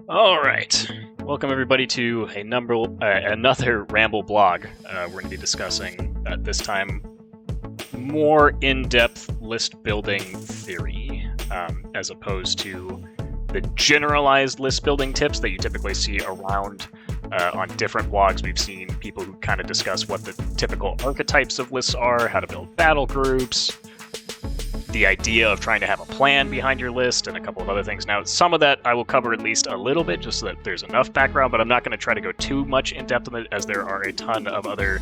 All right. Welcome everybody to another Rambleblog. We're going to be discussing this time more in-depth list building theory, as opposed to the generalized list building tips that you typically see around on different blogs. We've seen people who kind of discuss what the typical archetypes of lists are, how to build battle groups, the idea of trying to have a plan behind your list, and a couple of other things. Now, some of that I will cover at least a little bit, just so that there's enough background, but I'm not going to try to go too much in depth on it, as there are a ton of other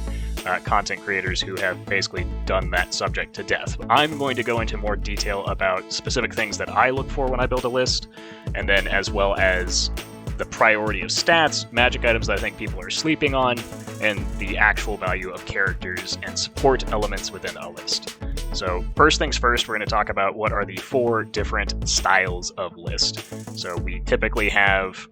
content creators who have basically done that subject to death. I'm going to go into more detail about specific things that I look for when I build a list, and then as well as the priority of stats, magic items that I think people are sleeping on, and the actual value of characters and support elements within a list. So first things first, we're going to talk about what are the 4 different styles of list. So we typically have,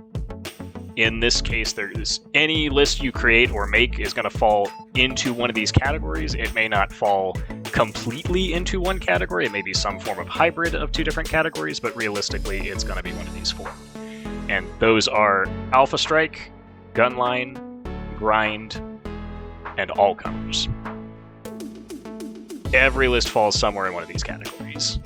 in this case, there's any list you create or make is going to fall into one of these categories. It may not fall completely into one category. It may be some form of hybrid of 2 different categories, but realistically, it's going to be one of these 4. And those are Alpha Strike, Gunline, Grind, and All Comers. Every list falls somewhere in one of these categories.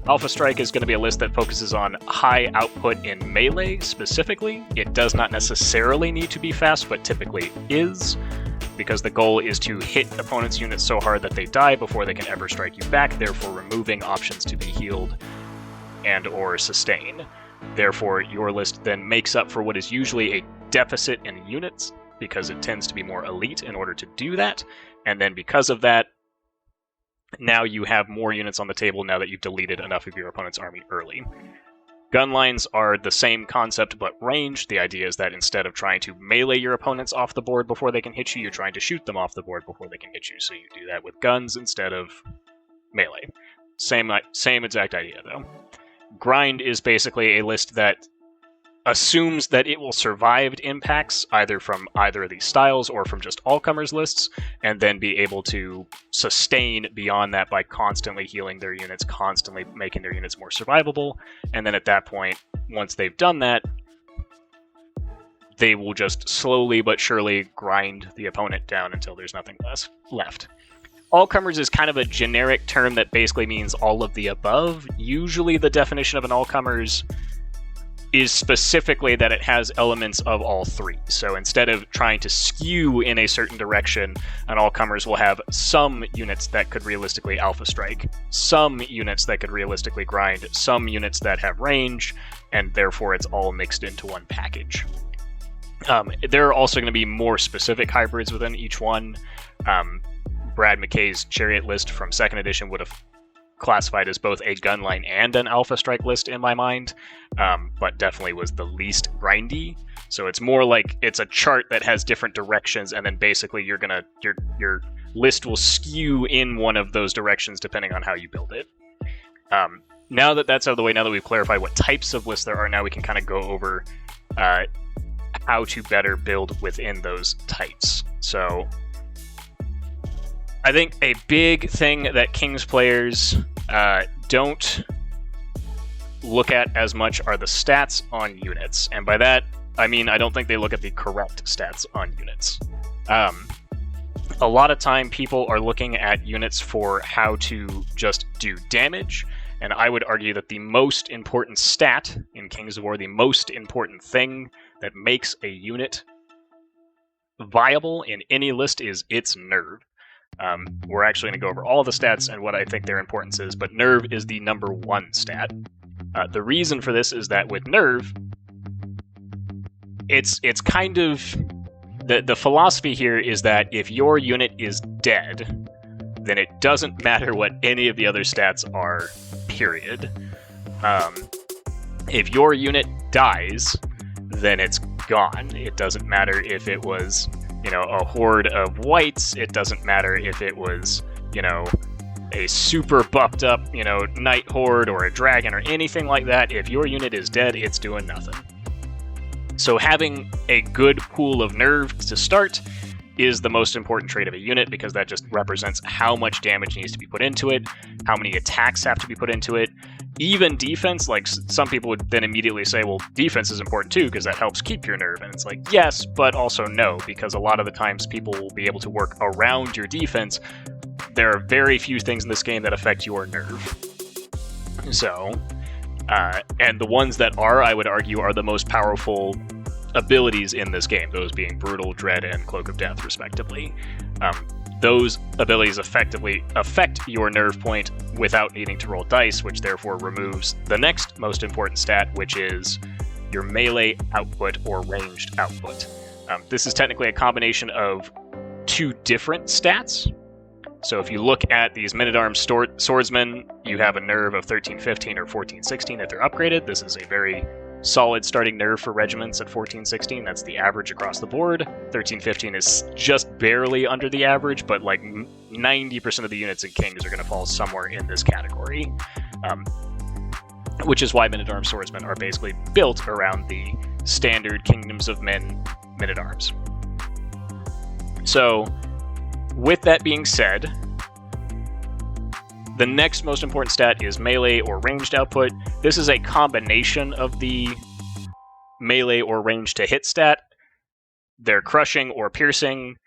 Alpha Strike is going to be a list that focuses on high output in melee specifically. It does not necessarily need to be fast, but typically is, because the goal is to hit opponents' units so hard that they die before they can ever strike you back, therefore removing options to be healed and or sustain. Therefore, your list then makes up for what is usually a deficit in units, because it tends to be more elite in order to do that. And then because of that, now you have more units on the table now that you've deleted enough of your opponent's army early. Gun lines are the same concept but ranged. The idea is that instead of trying to melee your opponents off the board before they can hit you, you're trying to shoot them off the board before they can hit you. So you do that with guns instead of melee. Same exact idea, though. Grind is basically a list that assumes that it will survive impacts either from either of these styles or from just all-comers lists, and then be able to sustain beyond that by constantly healing their units, constantly making their units more survivable, and then at that point, once they've done that, they will just slowly but surely grind the opponent down until there's nothing left. All-comers is kind of a generic term that basically means all of the above. Usually the definition of an all-comers is specifically that it has elements of all 3. So instead of trying to skew in a certain direction, an all-comers will have some units that could realistically Alpha Strike, some units that could realistically grind, some units that have range, and therefore it's all mixed into one package. There are also going to be more specific hybrids within each one. Brad McKay's Chariot list from 2nd edition would have classified as both a gunline and an Alpha Strike list in my mind, but definitely was the least grindy. So it's more like it's a chart that has different directions, and then basically your list will skew in one of those directions depending on how you build it. Now that that's out of the way, now that we've clarified what types of lists there are, now we can kind of go over how to better build within those types. So I think a big thing that Kings players don't look at as much are the stats on units. And by that, I mean, I don't think they look at the correct stats on units. A lot of time people are looking at units for how to just do damage. And I would argue that the most important stat in Kings of War, the most important thing that makes a unit viable in any list is its nerve. We're actually going to go over all the stats and what I think their importance is, but nerve is the number 1 stat. The reason for this is that with nerve, it's kind of the philosophy here is that if your unit is dead, then it doesn't matter what any of the other stats are, period. If your unit dies, then it's gone. It doesn't matter if it was, a horde of whites. It doesn't matter if it was, a super buffed up, knight horde or a dragon or anything like that. If your unit is dead, it's doing nothing. So having a good pool of nerve to start is the most important trait of a unit, because that just represents how much damage needs to be put into it, how many attacks have to be put into it. Even defense, like some people would then immediately say, well, defense is important too, because that helps keep your nerve. And it's like, yes, but also no, because a lot of the times people will be able to work around your defense. There are very few things in this game that affect your nerve. So, and the ones that are, I would argue, are the most powerful abilities in this game, those being Brutal, Dread, and Cloak of Death, respectively. Those abilities effectively affect your nerve point without needing to roll dice, which therefore removes the next most important stat, which is your melee output or ranged output. This is technically a combination of two different stats. So if you look at these Men-at-Arms swordsmen, you have a nerve of 1315 or 1416 if they're upgraded. This is a very solid starting nerve for regiments at 1416. That's the average across the board. 1315 is just barely under the average, but like 90% of the units in Kings are going to fall somewhere in this category. Which is why Men-at-Arms swordsmen are basically built around the standard Kingdoms of Men Men-at-Arms. So, with that being said, the next most important stat is melee or ranged output. This is a combination of the melee or range to hit stat, their crushing or piercing,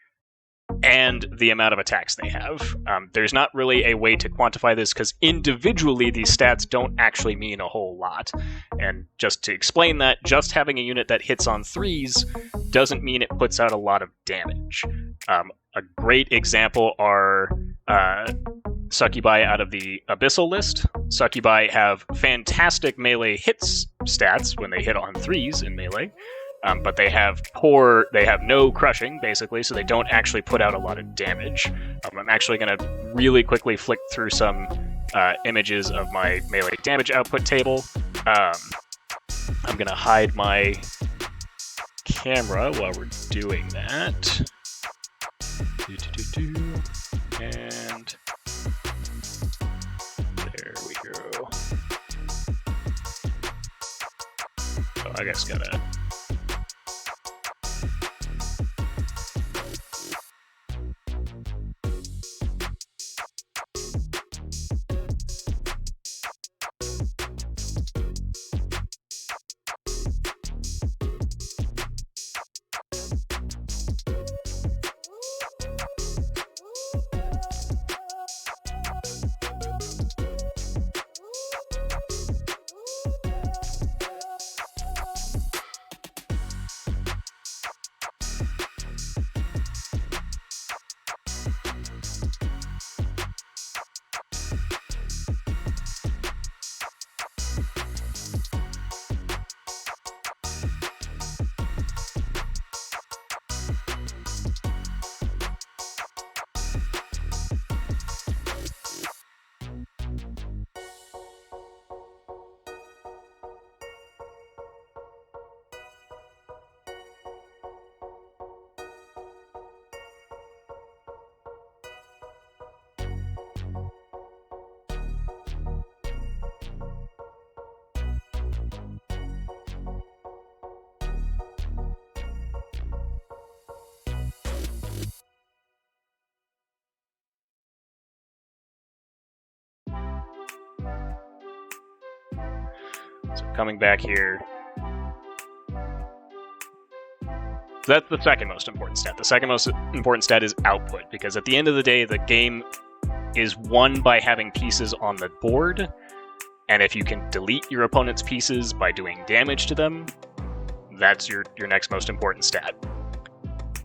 and the amount of attacks they have. There's not really a way to quantify this because individually these stats don't actually mean a whole lot. And just to explain that, just having a unit that hits on 3s doesn't mean it puts out a lot of damage. A great example are Succubi out of the Abyssal list. Succubi have fantastic melee hits stats when they hit on 3s in melee, but they have no crushing, basically, so they don't actually put out a lot of damage. I'm actually going to really quickly flick through some images of my melee damage output table. I'm going to hide my camera while we're doing that. And there we go. Oh, I guess gotta... So coming back here. So that's the second most important stat. The second most important stat is output, because at the end of the day, the game is won by having pieces on the board, and if you can delete your opponent's pieces by doing damage to them, that's your next most important stat.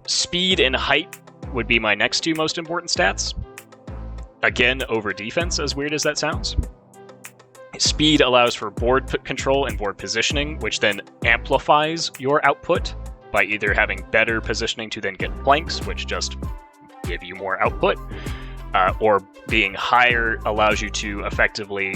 Speed and height would be my next two most important stats. Again, over defense, as weird as that sounds. Speed allows for board control and board positioning, which then amplifies your output by either having better positioning to then get flanks, which just give you more output, or being higher allows you to effectively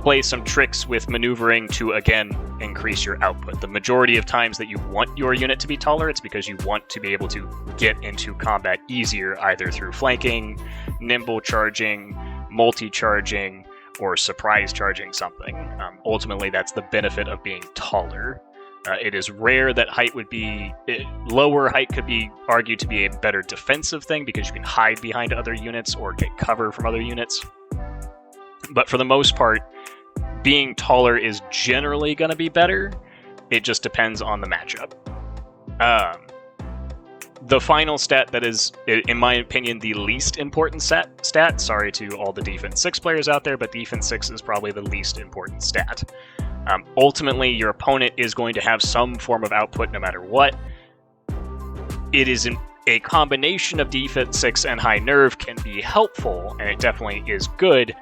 play some tricks with maneuvering to, again, increase your output. The majority of times that you want your unit to be taller, it's because you want to be able to get into combat easier, either through flanking, nimble charging, multi-charging, or surprise charging something. Ultimately, that's the benefit of being taller. It is rare that height would be... lower height could be argued to be a better defensive thing because you can hide behind other units or get cover from other units. But for the most part, being taller is generally going to be better. It just depends on the matchup. The final stat that is, in my opinion, the least important stat, sorry to all the Defense 6 players out there, but Defense 6 is probably the least important stat. Ultimately, your opponent is going to have some form of output no matter what. It is a combination of Defense 6 and high nerve can be helpful, and it definitely is good.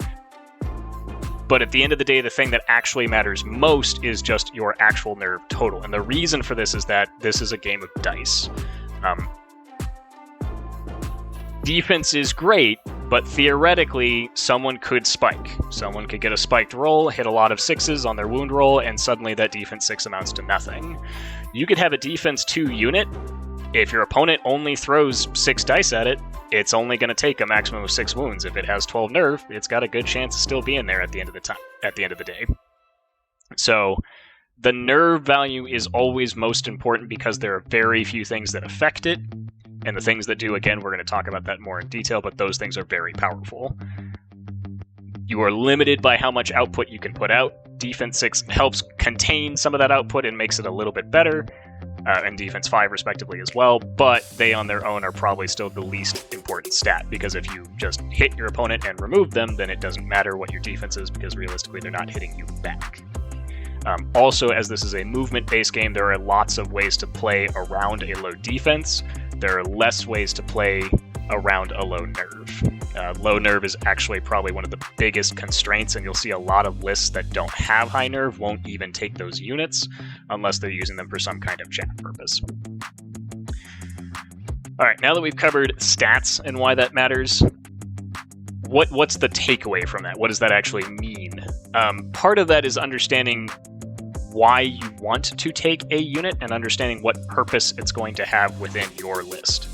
But at the end of the day, the thing that actually matters most is just your actual nerve total. And the reason for this is that this is a game of dice. Defense is great, but theoretically, someone could spike. Someone could get a spiked roll, hit a lot of 6s on their wound roll, and suddenly that defense 6 amounts to nothing. You could have a defense 2 unit. If your opponent only throws 6 dice at it, it's only going to take a maximum of 6 wounds. If it has 12 nerve, it's got a good chance of still being there at the end of the day. So the nerve value is always most important because there are very few things that affect it. And the things that do, again, we're going to talk about that more in detail, but those things are very powerful. You are limited by how much output you can put out. Defense 6 helps contain some of that output and makes it a little bit better, and Defense 5 respectively as well, but they on their own are probably still the least important stat, because if you just hit your opponent and remove them, then it doesn't matter what your defense is, because realistically they're not hitting you back. Also, as this is a movement-based game, there are lots of ways to play around a low defense. There are less ways to play around a low nerve. Low nerve is actually probably one of the biggest constraints, and you'll see a lot of lists that don't have high nerve won't even take those units unless they're using them for some kind of chat purpose. Alright, now that we've covered stats and why that matters, what's the takeaway from that? What does that actually mean? Part of that is understanding why you want to take a unit and understanding what purpose it's going to have within your list.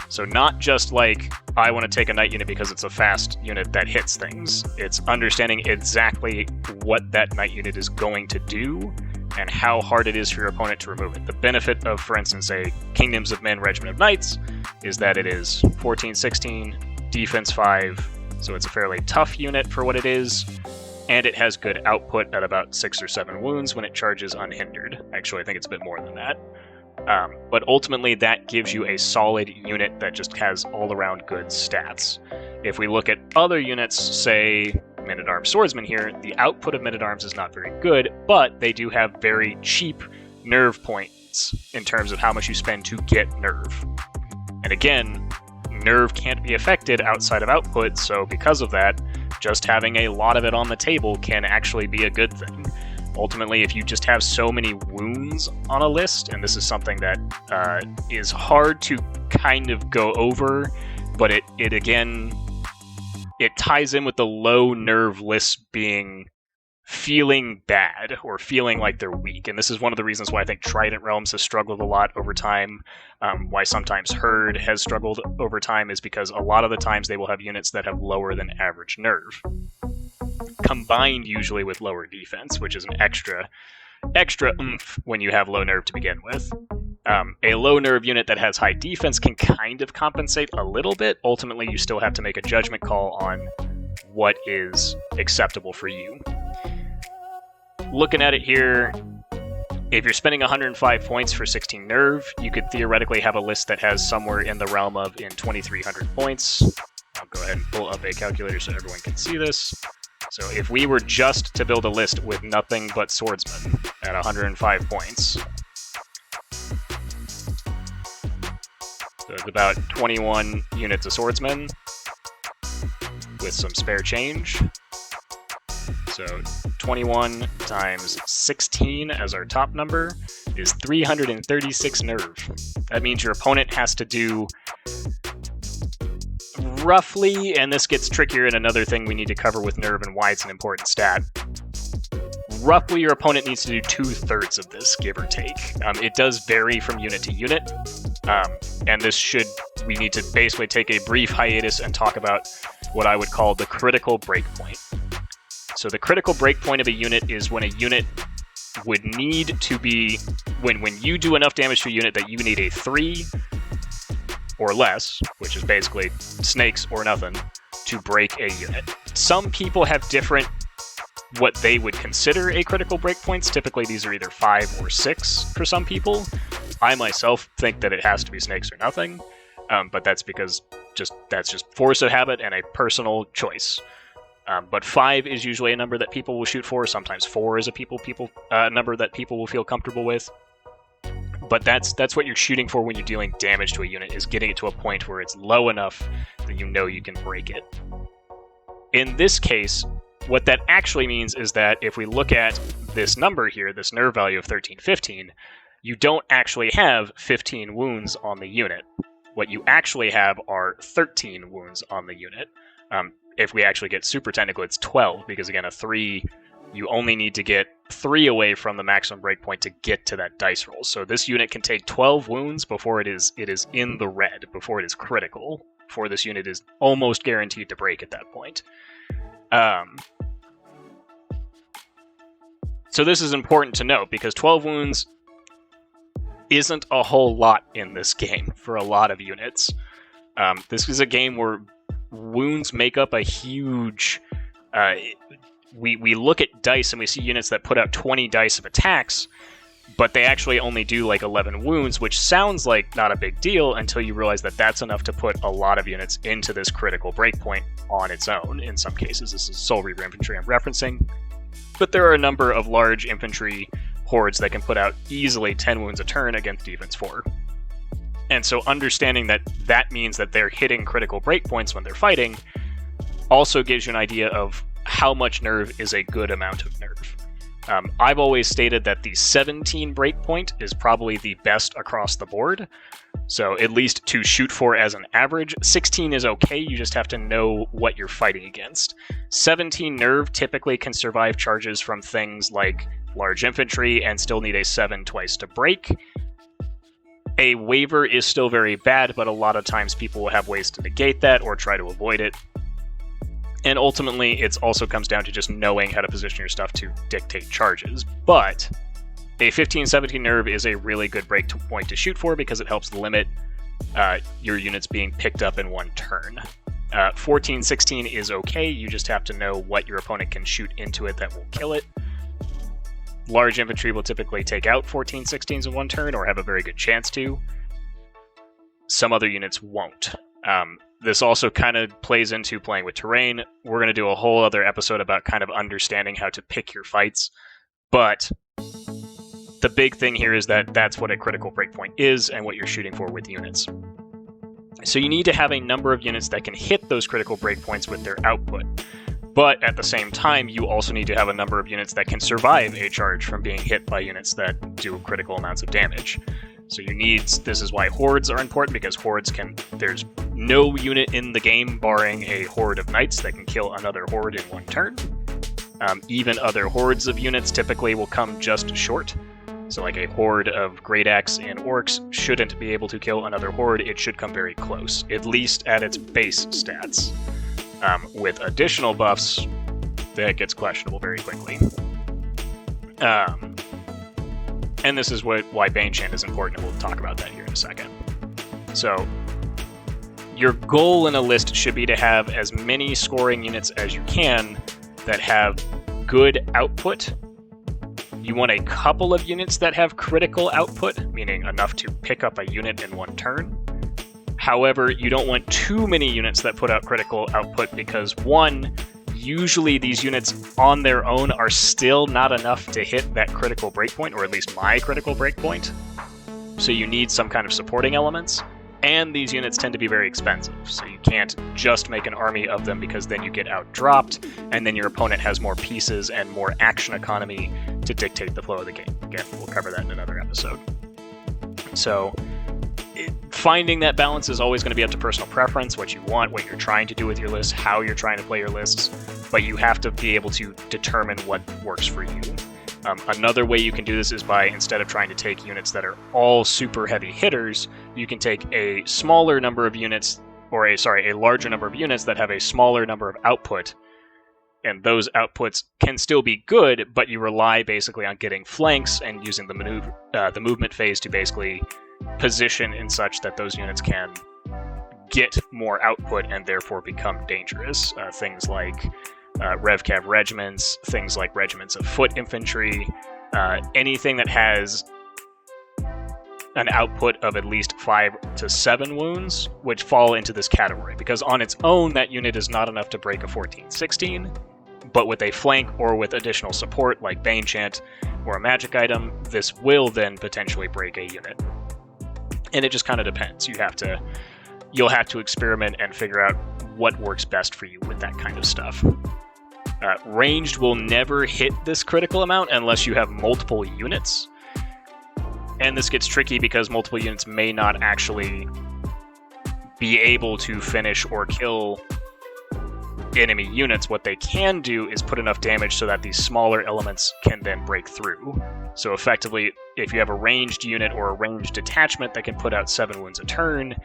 So not just like, I want to take a knight unit because it's a fast unit that hits things. It's understanding exactly what that knight unit is going to do and how hard it is for your opponent to remove it. The benefit of, for instance, a Kingdoms of Men Regiment of Knights is that it is 14-16, defense 5, so it's a fairly tough unit for what it is. And it has good output at about 6 or 7 wounds when it charges unhindered. Actually, I think it's a bit more than that. But ultimately, that gives you a solid unit that just has all-around good stats. If we look at other units, say Men-at-Arms Swordsman here, the output of Men-at-Arms is not very good, but they do have very cheap nerve points in terms of how much you spend to get nerve. And again, nerve can't be affected outside of output, so because of that, just having a lot of it on the table can actually be a good thing. Ultimately, if you just have so many wounds on a list, and this is something that is hard to kind of go over, but it ties in with the low nerve list feeling bad or feeling like they're weak. And this is one of the reasons why I think Trident Realms has struggled a lot over time. Why sometimes Herd has struggled over time is because a lot of the times they will have units that have lower than average nerve, combined usually with lower defense, which is an extra oomph when you have low nerve to begin with. A low nerve unit that has high defense can kind of compensate a little bit. Ultimately, you still have to make a judgment call on what is acceptable for you. Looking at it here, if you're spending 105 points for 16 nerve, you could theoretically have a list that has somewhere in the realm of 2,300 points. I'll go ahead and pull up a calculator so everyone can see this. So if we were just to build a list with nothing but swordsmen at 105 points, so it's about 21 units of swordsmen with some spare change. So 21 times 16 as our top number is 336 nerve. That means your opponent has to do roughly, and this gets trickier in another thing we need to cover with nerve and why it's an important stat. Roughly, your opponent needs to do 2/3 of this, give or take. It does vary from unit to unit, and we need to basically take a brief hiatus and talk about what I would call the critical breakpoint. So the critical breakpoint of a unit is when a unit would need to be, when you do enough damage to a unit that you need a 3 or less, which is basically snakes or nothing, to break a unit. Some people have different, what they would consider a critical breakpoints. Typically these are either 5 or 6 for some people. I myself think that it has to be snakes or nothing, but that's because that's just force of habit and a personal choice. But 5 is usually a number that people will shoot for. Sometimes 4 is a number that people will feel comfortable with. But that's what you're shooting for when you're dealing damage to a unit, is getting it to a point where it's low enough that you know you can break it. In this case, what that actually means is that if we look at this number here, this nerve value of 1315, you don't actually have 15 wounds on the unit. What you actually have are 13 wounds on the unit. If we actually get super technical, it's 12, because again, a 3, you only need to get 3 away from the maximum breakpoint to get to that dice roll. So this unit can take 12 wounds before it is in the red, before it is critical, before this unit is almost guaranteed to break at that point. So this is important to note, because 12 wounds isn't a whole lot in this game for a lot of units. This is a game where wounds make up a huge... We look at dice and we see units that put out 20 dice of attacks, but they actually only do like 11 wounds, which sounds like not a big deal until you realize that that's enough to put a lot of units into this critical breakpoint on its own. In some cases, this is Soul Reaver infantry I'm referencing, but there are a number of large infantry hordes that can put out easily 10 wounds a turn against defense 4. And so understanding that that means that they're hitting critical breakpoints when they're fighting also gives you an idea of how much nerve is a good amount of nerve. I've always stated that the 17 breakpoint is probably the best across the board. So at least to shoot for as an average. 16 is okay, you just have to know what you're fighting against. 17 nerve typically can survive charges from things like large infantry and still need a 7 twice to break. A waiver is still very bad, but a lot of times people will have ways to negate that or try to avoid it. And ultimately, it also comes down to just knowing how to position your stuff to dictate charges. But a 15-17 nerve is a really good break point to shoot for, because it helps limit your units being picked up in one turn. 14-16 is okay, you just have to know what your opponent can shoot into it that will kill it. Large infantry will typically take out 14-16s in one turn, or have a very good chance to. Some other units won't. This also kind of plays into playing with terrain. We're going to do a whole other episode about kind of understanding how to pick your fights. But the big thing here is that that's what a critical breakpoint is and what you're shooting for with units. So you need to have a number of units that can hit those critical breakpoints with their output. But at the same time, you also need to have a number of units that can survive a charge from being hit by units that do critical amounts of damage. So this is why hordes are important, because hordes there's no unit in the game, barring a horde of knights, that can kill another horde in one turn. Even other hordes of units typically will come just short. So like a horde of Great Axe and Orcs shouldn't be able to kill another horde, it should come very close, at least at its base stats. With additional buffs, that gets questionable very quickly. And this is why Baneshant is important, and we'll talk about that here in a second. So, your goal in a list should be to have as many scoring units as you can that have good output. You want a couple of units that have critical output, meaning enough to pick up a unit in one turn. However, you don't want too many units that put out critical output, because one, usually these units on their own are still not enough to hit that critical breakpoint, or at least my critical breakpoint. So you need some kind of supporting elements, and these units tend to be very expensive, so you can't just make an army of them, because then you get outdropped, and then your opponent has more pieces and more action economy to dictate the flow of the game. Again, we'll cover that in another episode. So finding that balance is always going to be up to personal preference, what you want, what you're trying to do with your list, how you're trying to play your lists, but you have to be able to determine what works for you. Another way you can do this is by, instead of trying to take units that are all super heavy hitters, you can take a smaller number of units, or a larger number of units that have a smaller number of output, and those outputs can still be good, but you rely basically on getting flanks and using the movement phase to basically position in such that those units can get more output and therefore become dangerous. Things like RevCav regiments, things like regiments of foot infantry, anything that has an output of at least 5 to 7 wounds, which fall into this category, because on its own, that unit is not enough to break a 14-16, but with a flank or with additional support like Banechant or a magic item, this will then potentially break a unit. And it just kind of depends. You'll have to experiment and figure out what works best for you with that kind of stuff. Ranged will never hit this critical amount unless you have multiple units. And this gets tricky because multiple units may not actually be able to finish or kill enemy units. What they can do is put enough damage so that these smaller elements can then break through. So effectively, if you have a ranged unit or a ranged detachment that can put out 7 wounds a turn,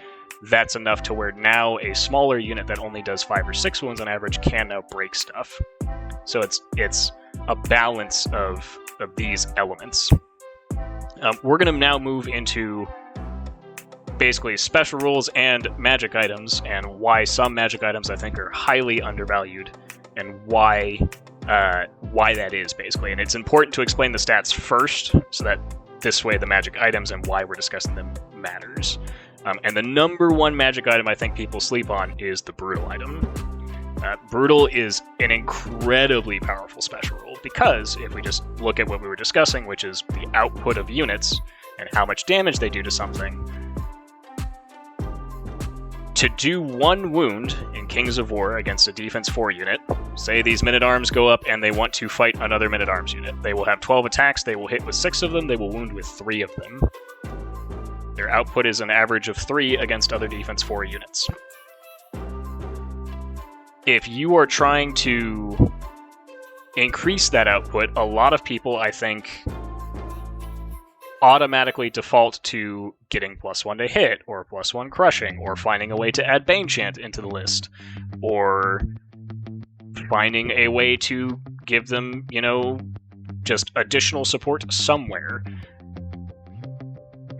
that's enough to where now a smaller unit that only does 5 or 6 wounds on average can now break stuff. So it's a balance of these elements. We're going to now move into basically special rules and magic items, and why some magic items I think are highly undervalued, and why that is, basically. And it's important to explain the stats first, so that this way the magic items and why we're discussing them matters. And the number one magic item I think people sleep on is the Brutal item. Brutal is an incredibly powerful special rule, because if we just look at what we were discussing, which is the output of units and how much damage they do to something, to do 1 wound in Kings of War against a defense 4 unit, say these men-at-arms go up and they want to fight another men-at-arms unit. They will have 12 attacks, they will hit with 6 of them, they will wound with 3 of them. Their output is an average of 3 against other defense 4 units. If you are trying to increase that output, a lot of people, I think, automatically default to getting +1 to hit, or +1 crushing, or finding a way to add Banechant into the list, or finding a way to give them, just additional support somewhere.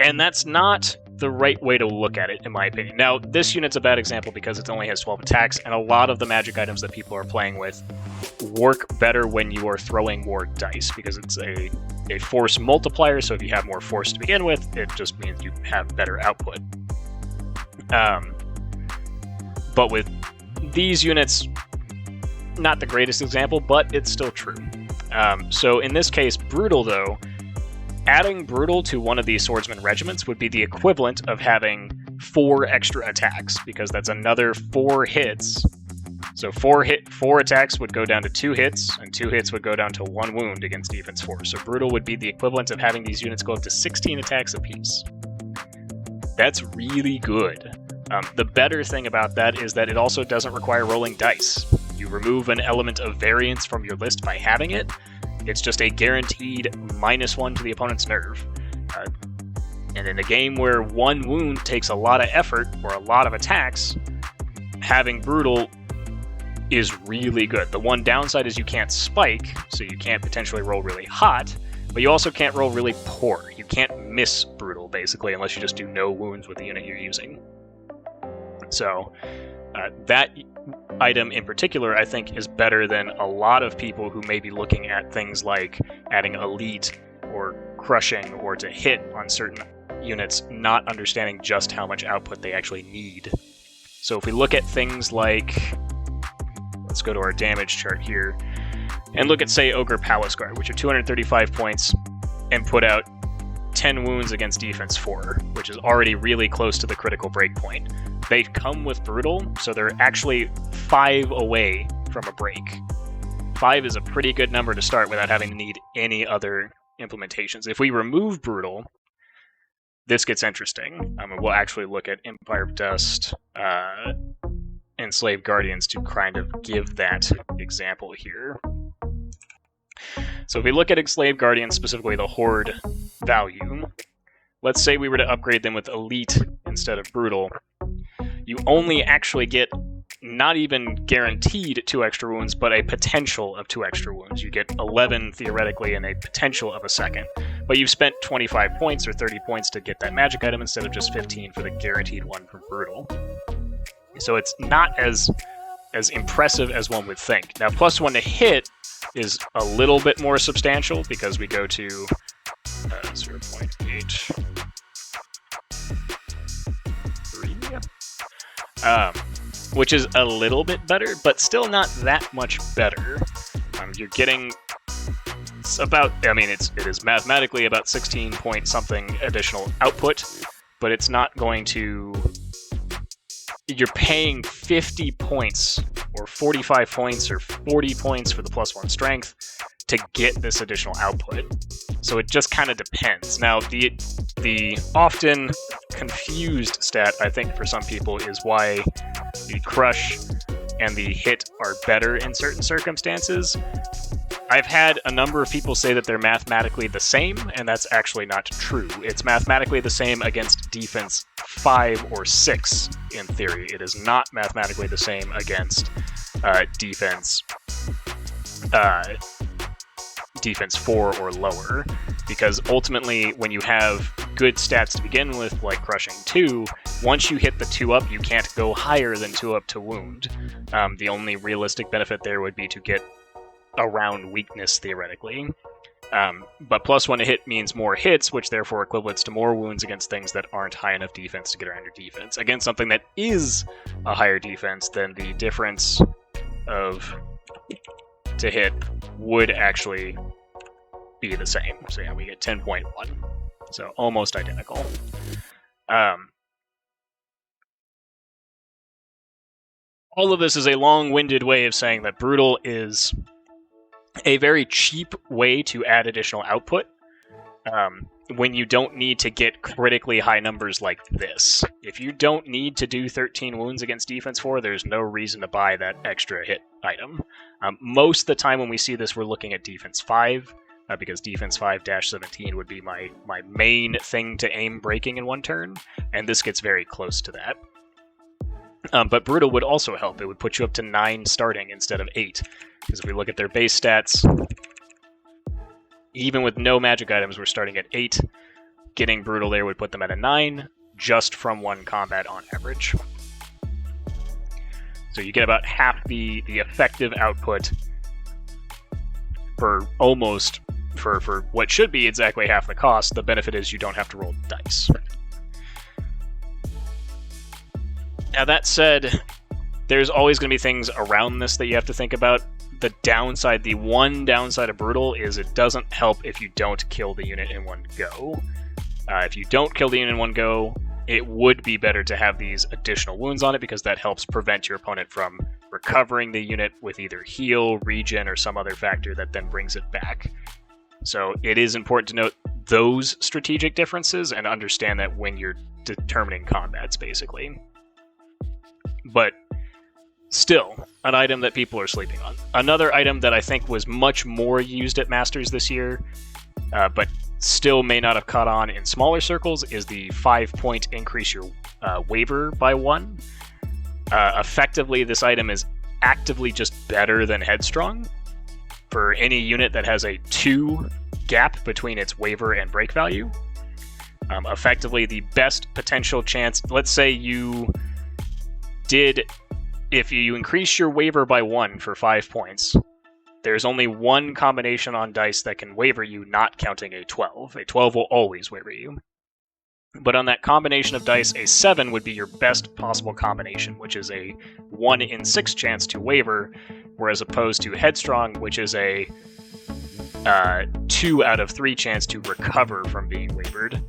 And that's not the right way to look at it, in my opinion. Now, this unit's a bad example because it only has 12 attacks, and a lot of the magic items that people are playing with work better when you are throwing more dice, because it's a force multiplier, so if you have more force to begin with, it just means you have better output. But with these units, not the greatest example, but it's still true. So in this case, Brutal, though, adding Brutal to one of these swordsman regiments would be the equivalent of having 4 extra attacks, because that's another 4 hits. So 4 attacks would go down to 2 hits, and 2 hits would go down to 1 wound against defense 4. So Brutal would be the equivalent of having these units go up to 16 attacks apiece. That's really good. The better thing about that is that it also doesn't require rolling dice. You remove an element of variance from your list by having it. It's just a guaranteed -1 to the opponent's nerve. And in a game where 1 wound takes a lot of effort or a lot of attacks, having Brutal is really good. The one downside is you can't spike, so you can't potentially roll really hot, but you also can't roll really poor. You can't miss Brutal, basically, unless you just do no wounds with the unit you're using. So that item in particular, I think, is better than a lot of people who may be looking at things like adding Elite or Crushing or to hit on certain units, not understanding just how much output they actually need. So if we look at things like, let's go to our damage chart here, and look at, say, Ogre Palace Guard, which are 235 points, and put out 10 wounds against defense 4, which is already really close to the critical breakpoint. They come with Brutal, so they're actually 5 away from a break. 5 is a pretty good number to start without having to need any other implementations. If we remove Brutal, this gets interesting. We'll actually look at Empire of Dust, Enslaved Guardians to kind of give that example here. So if we look at Enslaved Guardians, specifically the Horde value, let's say we were to upgrade them with Elite instead of Brutal, you only actually get not even guaranteed 2 extra wounds, but a potential of 2 extra wounds. You get 11 theoretically and a potential of a second. But you've spent 25 points or 30 points to get that magic item instead of just 15 for the guaranteed one from Brutal. So it's not as impressive as one would think. Now, +1 to hit is a little bit more substantial because we go to 0.83, which is a little bit better, but still not that much better. You're getting about, it is mathematically about 16 point something additional output, but it's not going to, you're paying 50 points or 45 points or 40 points for the +1 strength to get this additional output. So it just kind of depends. Now, the often confused stat, I think, for some people is why the crush and the hit are better in certain circumstances. I've had a number of people say that they're mathematically the same, and that's actually not true. It's mathematically the same against defense 5 or 6, in theory. It is not mathematically the same against defense 4 or lower, because ultimately, when you have good stats to begin with, like crushing 2, once you hit the 2-up, you can't go higher than 2-up to wound. The only realistic benefit there would be to get around weakness, theoretically. But +1 to hit means more hits, which therefore equivalents to more wounds against things that aren't high enough defense to get around your defense. Against something that is a higher defense, then the difference of to hit would actually be the same. So yeah, we get 10.1. So almost identical. All of this is a long-winded way of saying that Brutal is a very cheap way to add additional output when you don't need to get critically high numbers like this. If you don't need to do 13 wounds against defense 4, there's no reason to buy that extra hit item. Most of the time when we see this, we're looking at defense 5, because defense 5-17 would be my main thing to aim breaking in one turn, and this gets very close to that. But Brutal would also help. It would put you up to 9 starting instead of 8. Because if we look at their base stats, even with no magic items, we're starting at 8. Getting Brutal there would put them at a 9, just from 1 combat on average. So you get about half the effective output for almost, for what should be exactly half the cost. The benefit is you don't have to roll dice. Now that said, there's always going to be things around this that you have to think about. The one downside of Brutal is it doesn't help if you don't kill the unit in one go. If you don't kill the unit in one go, it would be better to have these additional wounds on it, because that helps prevent your opponent from recovering the unit with either heal, regen, or some other factor that then brings it back. So it is important to note those strategic differences and understand that when you're determining combats, basically. But still, an item that people are sleeping on. Another item that I think was much more used at Masters this year, but still may not have caught on in smaller circles, is the 5-point increase your waiver by 1. Effectively, this item is actively just better than Headstrong for any unit that has a 2 gap between its waiver and break value. Effectively, the best potential chance, let's say if you increase your waiver by 1 for 5 points, there's only one combination on dice that can waiver you, not counting a 12. A 12 will always waiver you. But on that combination of dice, a 7 would be your best possible combination, which is a 1 in 6 chance to waiver, whereas opposed to Headstrong, which is a 2 out of 3 chance to recover from being wavered.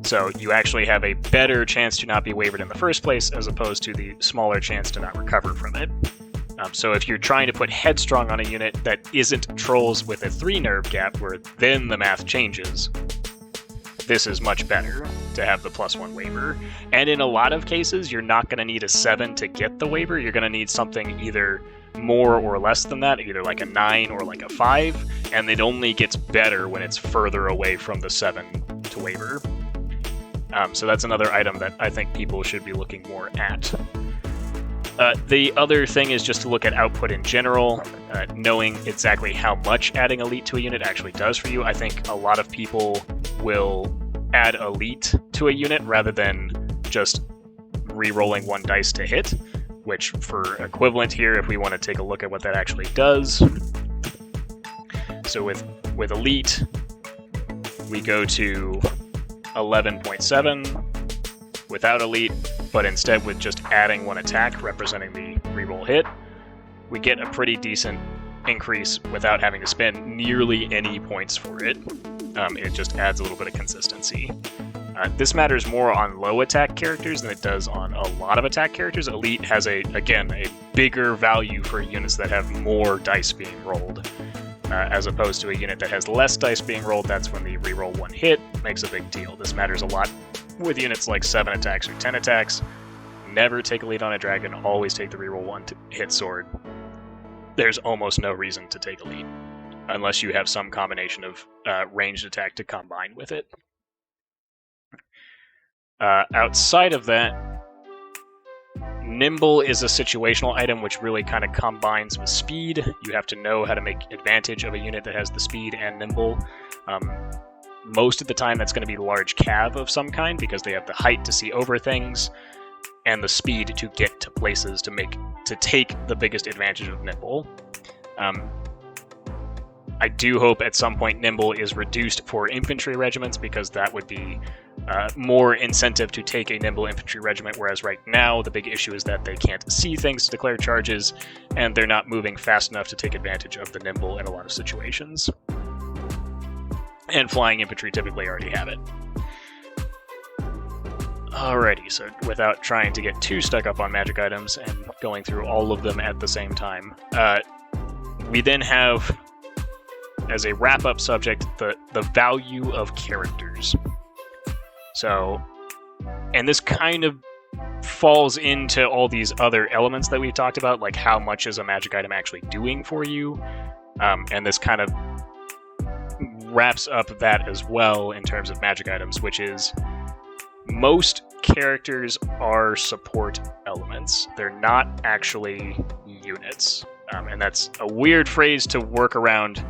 So you actually have a better chance to not be wavered in the first place, as opposed to the smaller chance to not recover from it. So if you're trying to put Headstrong on a unit that isn't Trolls with a 3 nerve gap, where then the math changes, this is much better to have the +1 waiver. And in a lot of cases, you're not going to need a 7 to get the waiver. You're going to need something either more or less than that, either like a 9 or like a 5, and it only gets better when it's further away from the 7 to waiver. So that's another item that I think people should be looking more at. The other thing is just to look at output in general, knowing exactly how much adding elite to a unit actually does for you. I think a lot of people will add elite to a unit rather than just re-rolling one dice to hit, which for equivalent here, if we want to take a look at what that actually does. So with elite, we go to 11.7 without elite, but instead with just adding one attack representing the reroll hit, we get a pretty decent increase without having to spend nearly any points for it. It just adds a little bit of consistency. This matters more on low attack characters than it does on a lot of attack characters. Elite has, again, a bigger value for units that have more dice being rolled. As opposed to a unit that has less dice being rolled, that's when the reroll one hit makes a big deal. This matters a lot with units like 7 attacks or 10 attacks. Never take a lead on a dragon, always take the reroll one to hit sword. There's almost no reason to take a lead, unless you have some combination of ranged attack to combine with it. Outside of that, Nimble is a situational item which really kind of combines with speed. You have to know how to make advantage of a unit that has the speed and nimble. Most of the time that's going to be large cav of some kind because they have the height to see over things and the speed to get to places to take the biggest advantage of Nimble. I do hope at some point Nimble is reduced for infantry regiments because that would be more incentive to take a Nimble infantry regiment, whereas right now the big issue is that they can't see things to declare charges, and they're not moving fast enough to take advantage of the Nimble in a lot of situations. And flying infantry typically already have it. Alrighty, so without trying to get too stuck up on magic items and going through all of them at the same time, we then have, as a wrap-up subject, the value of characters. So, and this kind of falls into all these other elements that we've talked about, like how much is a magic item actually doing for you, and this kind of wraps up that as well in terms of magic items, which is most characters are support elements. They're not actually units, and that's a weird phrase to work around.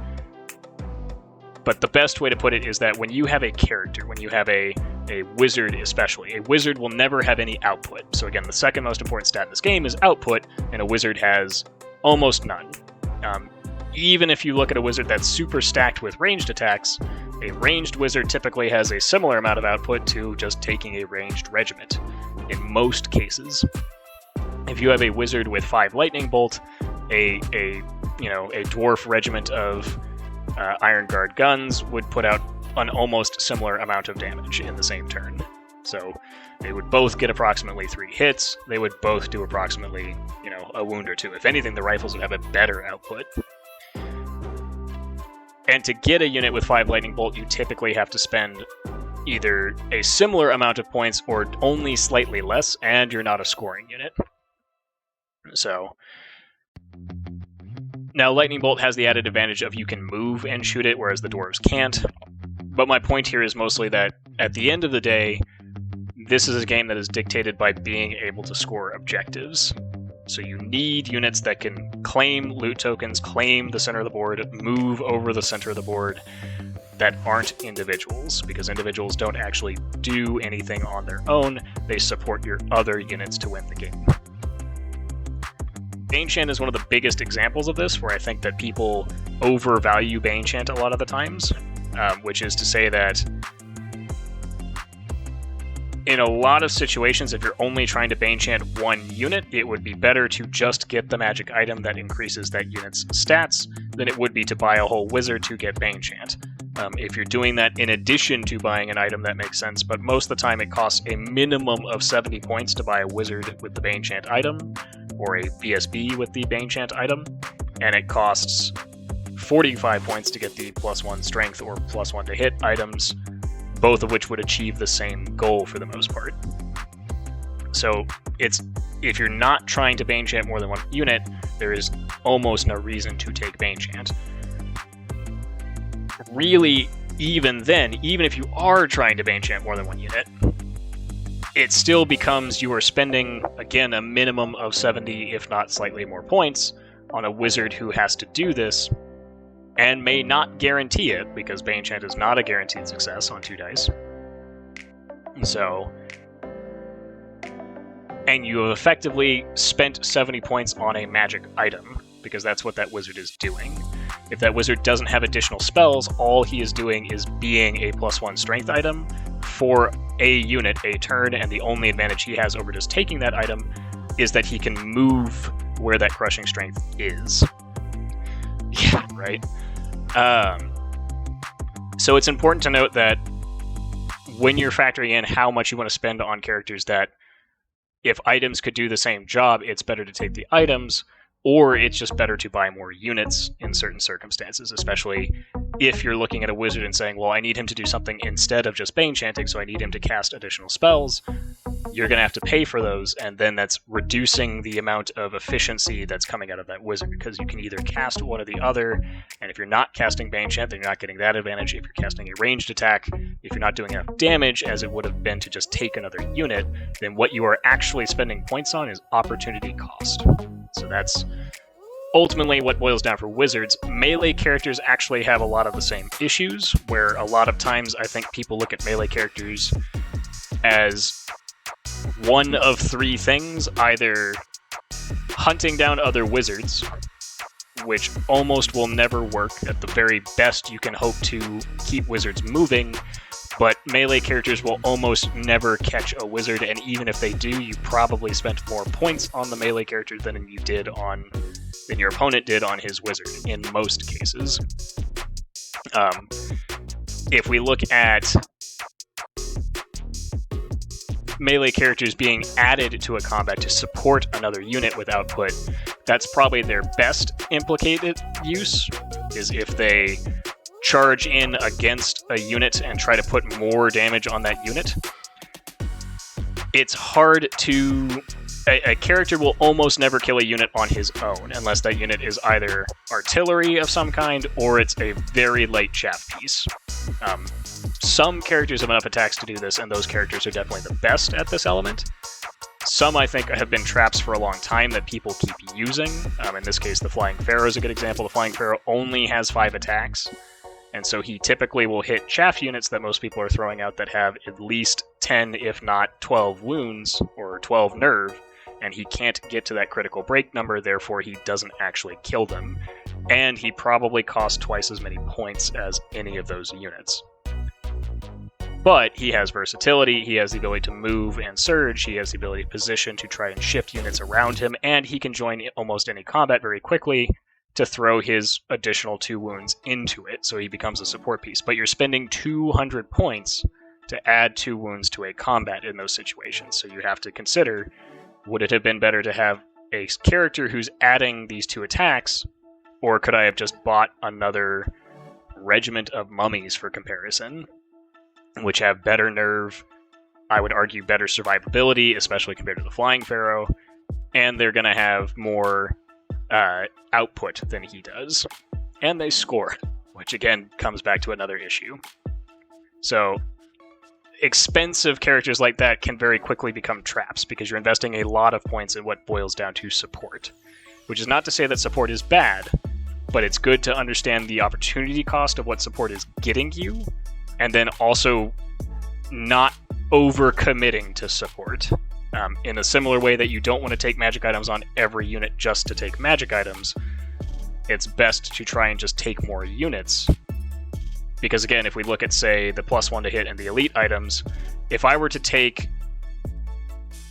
But the best way to put it is that when you have a character, when you have a wizard especially, a wizard will never have any output. So again, the second most important stat in this game is output, and a wizard has almost none. Even if you look at a wizard that's super stacked with ranged attacks, a ranged wizard typically has a similar amount of output to just taking a ranged regiment, in most cases. If you have a wizard with 5 lightning bolt, a dwarf regiment of Iron Guard guns would put out an almost similar amount of damage in the same turn. So they would both get approximately 3 hits. They would both do approximately, a wound or 2. If anything, the rifles would have a better output. And to get a unit with 5 lightning bolt, you typically have to spend either a similar amount of points or only slightly less, and you're not a scoring unit. So now, Lightning Bolt has the added advantage of you can move and shoot it, whereas the dwarves can't. But my point here is mostly that, at the end of the day, this is a game that is dictated by being able to score objectives. So you need units that can claim loot tokens, claim the center of the board, move over the center of the board, that aren't individuals, because individuals don't actually do anything on their own. They support your other units to win the game. Banechant is one of the biggest examples of this, where I think that people overvalue Banechant a lot of the times, which is to say that in a lot of situations, if you're only trying to Banechant one unit, it would be better to just get the magic item that increases that unit's stats than it would be to buy a whole wizard to get Banechant. If you're doing that in addition to buying an item, that makes sense, but most of the time it costs a minimum of 70 points to buy a wizard with the Banechant item, or a BSB with the Banechant item, and it costs 45 points to get the +1 strength or +1 to hit items, both of which would achieve the same goal for the most part. So if you're not trying to Banechant more than one unit, there is almost no reason to take Banechant. Really, even then, even if you are trying to Banechant more than one unit, it still becomes you are spending, again, a minimum of 70, if not slightly more points, on a wizard who has to do this, and may not guarantee it, because Bane Chant is not a guaranteed success on 2 dice. So, and you have effectively spent 70 points on a magic item, because that's what that wizard is doing. If that wizard doesn't have additional spells, all he is doing is being a +1 strength item for a unit a turn, and the only advantage he has over just taking that item is that he can move where that crushing strength is. Yeah, right? So it's important to note that when you're factoring in how much you want to spend on characters, that if items could do the same job, it's better to take the items, or it's just better to buy more units in certain circumstances, especially if you're looking at a wizard and saying, well, I need him to do something instead of just Bane Chanting, so I need him to cast additional spells. You're going to have to pay for those, and then that's reducing the amount of efficiency that's coming out of that wizard, because you can either cast one or the other, and if you're not casting Bane Chant, then you're not getting that advantage. If you're casting a ranged attack, if you're not doing enough damage, as it would have been to just take another unit, then what you are actually spending points on is opportunity cost. So that's ultimately what boils down for wizards. Melee characters actually have a lot of the same issues, where a lot of times I think people look at melee characters as one of 3 things: either hunting down other wizards, which almost will never work. At the very best, you can hope to keep wizards moving, but melee characters will almost never catch a wizard, and even if they do, you probably spent more points on the melee character than your opponent did on his wizard, in most cases. If we look at melee characters being added to a combat to support another unit with output, that's probably their best implicated use, is if they charge in against a unit and try to put more damage on that unit. It's hard to... A character will almost never kill a unit on his own, unless that unit is either artillery of some kind, or it's a very light chaff piece. Some characters have enough attacks to do this, and those characters are definitely the best at this element. Some, I think, have been traps for a long time that people keep using. In this case, the Flying Pharaoh is a good example. The Flying Pharaoh only has 5 attacks, and so he typically will hit chaff units that most people are throwing out that have at least 10, if not 12 wounds, or 12 nerve, and he can't get to that critical break number, therefore he doesn't actually kill them. And he probably costs twice as many points as any of those units. But he has versatility, he has the ability to move and surge, he has the ability to position to try and shift units around him, and he can join almost any combat very quickly to throw his additional 2 wounds into it, so he becomes a support piece. But you're spending 200 points to add 2 wounds to a combat in those situations, so you have to consider, would it have been better to have a character who's adding these 2 attacks, or could I have just bought another regiment of mummies for comparison, which have better nerve, I would argue better survivability, especially compared to the Flying Pharaoh, and they're going to have more output than he does. And they score, which again comes back to another issue. So expensive characters like that can very quickly become traps, because you're investing a lot of points in what boils down to support. Which is not to say that support is bad, but it's good to understand the opportunity cost of what support is getting you, and then also not over-committing to support. In a similar way that you don't want to take magic items on every unit just to take magic items, it's best to try and just take more units. Because again, if we look at, say, the +1 to hit and the elite items, if I were to take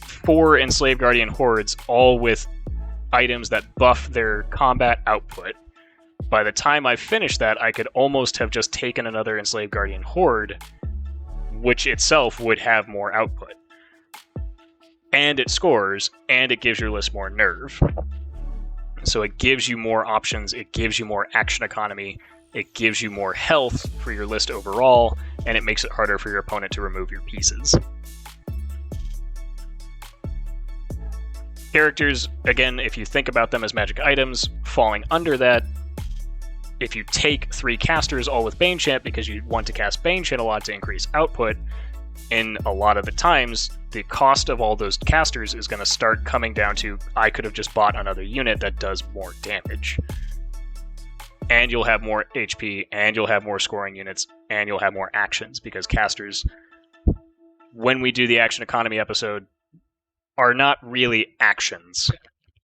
4 Enslaved Guardian Hordes, all with items that buff their combat output, by the time I finish that, I could almost have just taken another Enslaved Guardian Horde, which itself would have more output. And it scores, and it gives your list more nerve. So it gives you more options, it gives you more action economy, it gives you more health for your list overall, and it makes it harder for your opponent to remove your pieces. Characters, again, if you think about them as magic items, falling under that, if you take 3 casters all with Bane Chant because you want to cast Bane Chant a lot to increase output, in a lot of the times, the cost of all those casters is going to start coming down to, I could have just bought another unit that does more damage. And you'll have more HP, and you'll have more scoring units, and you'll have more actions, because casters, when we do the action economy episode, are not really actions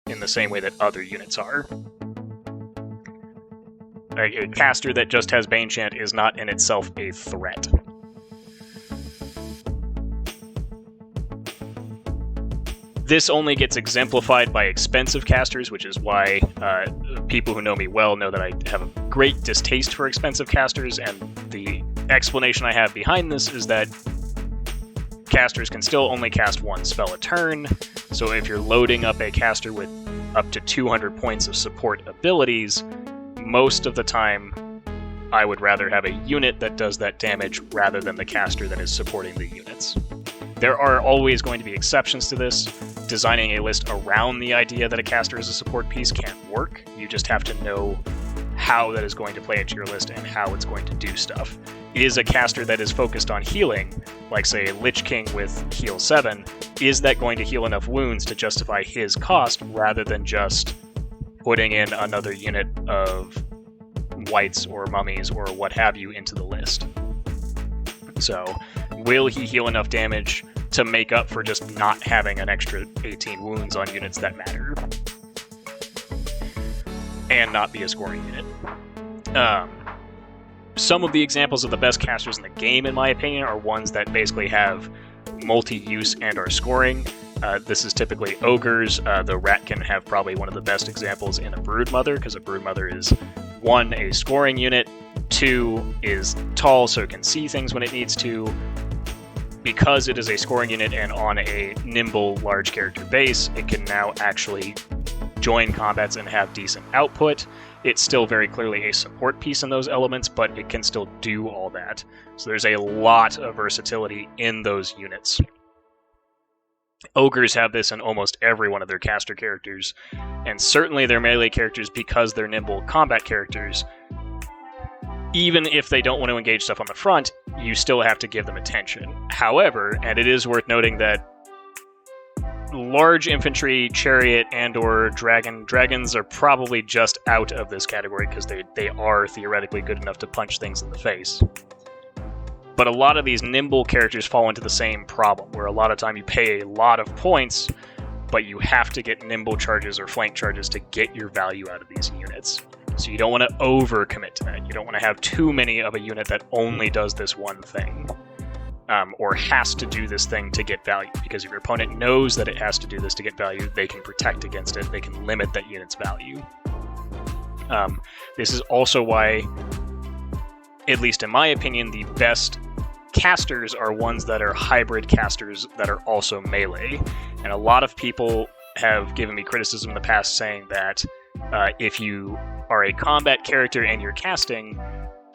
in the same way that other units are. A caster that just has Banechant is not in itself a threat. This only gets exemplified by expensive casters, which is why people who know me well know that I have a great distaste for expensive casters, and the explanation I have behind this is that casters can still only cast one spell a turn, so if you're loading up a caster with up to 200 points of support abilities, most of the time I would rather have a unit that does that damage rather than the caster that is supporting the units. There are always going to be exceptions to this. Designing a list around the idea that a caster is a support piece can't work. You just have to know how that is going to play into your list and how it's going to do stuff. Is a caster that is focused on healing, like say Lich King with heal 7, is that going to heal enough wounds to justify his cost rather than just putting in another unit of wights or mummies or what have you into the list? So, will he heal enough damage to make up for just not having an extra 18 wounds on units that matter? And not be a scoring unit. Some of the examples of the best casters in the game, in my opinion, are ones that basically have multi-use and are scoring. This is typically ogres. The rat can have probably one of the best examples in a Broodmother, because a Broodmother is 1, a scoring unit, 2, is tall so it can see things when it needs to. Because it is a scoring unit and on a nimble large character base, it can now actually join combats and have decent output. It's still very clearly a support piece in those elements, but it can still do all that. So there's a lot of versatility in those units. Ogres have this in almost every one of their caster characters, and certainly their melee characters, because they're nimble combat characters. Even if they don't want to engage stuff on the front, you still have to give them attention. However, and it is worth noting that large infantry, chariot, and/or dragons are probably just out of this category because they are theoretically good enough to punch things in the face. But a lot of these nimble characters fall into the same problem, where a lot of time you pay a lot of points, but you have to get nimble charges or flank charges to get your value out of these units. So you don't want to overcommit to that. You don't want to have too many of a unit that only does this one thing. Or has to do this thing to get value, because if your opponent knows that it has to do this to get value, they can protect against it, they can limit that unit's value. This is also why, at least in my opinion, the best casters are ones that are hybrid casters that are also melee. And a lot of people have given me criticism in the past saying that if you are a combat character and you're casting,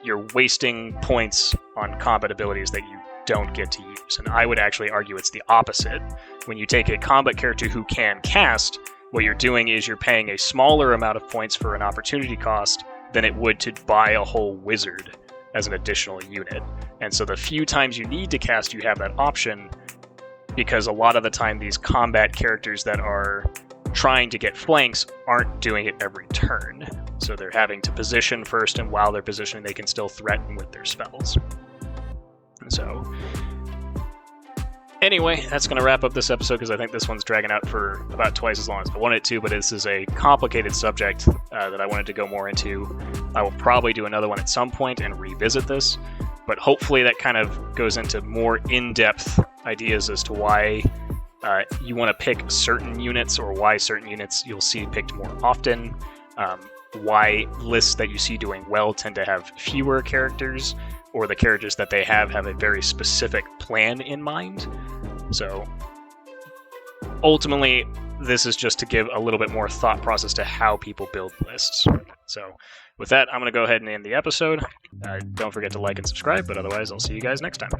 you're wasting points on combat abilities that you don't get to use. And I would actually argue it's the opposite. When you take a combat character who can cast, what you're doing is you're paying a smaller amount of points for an opportunity cost than it would to buy a whole wizard as an additional unit. And so the few times you need to cast, you have that option, because a lot of the time these combat characters that are trying to get flanks aren't doing it every turn. So they're having to position first, and while they're positioning, they can still threaten with their spells. So, anyway, that's going to wrap up this episode, because I think this one's dragging out for about twice as long as I wanted it to, but this is a complicated subject that I wanted to go more into. I will probably do another one at some point and revisit this, but hopefully that kind of goes into more in-depth ideas as to why you want to pick certain units, or why certain units you'll see picked more often, why lists that you see doing well tend to have fewer characters, or the characters that they have a very specific plan in mind. So ultimately, this is just to give a little bit more thought process to how people build lists. So with that, I'm going to go ahead and end the episode. Don't forget to like and subscribe, but otherwise I'll see you guys next time.